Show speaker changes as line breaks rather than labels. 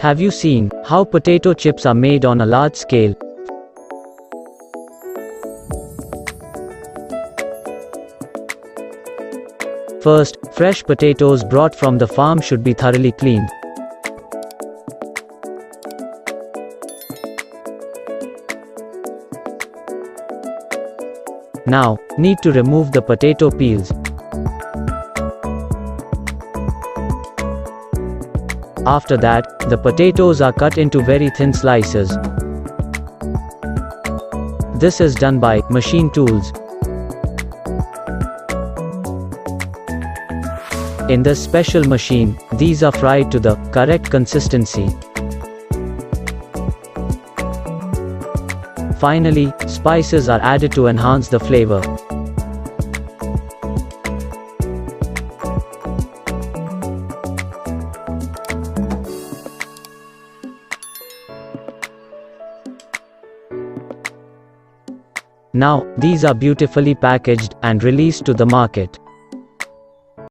Have you seen how potato chips are made on a large scale? First, fresh potatoes brought from the farm should be thoroughly cleaned. Now, need to remove the potato peels. After that, the potatoes are cut into very thin slices. This is done by machine tools. In this special machine, these are fried to the correct consistency. Finally, spices are added to enhance the flavor. Now, these are beautifully packaged and released to the market.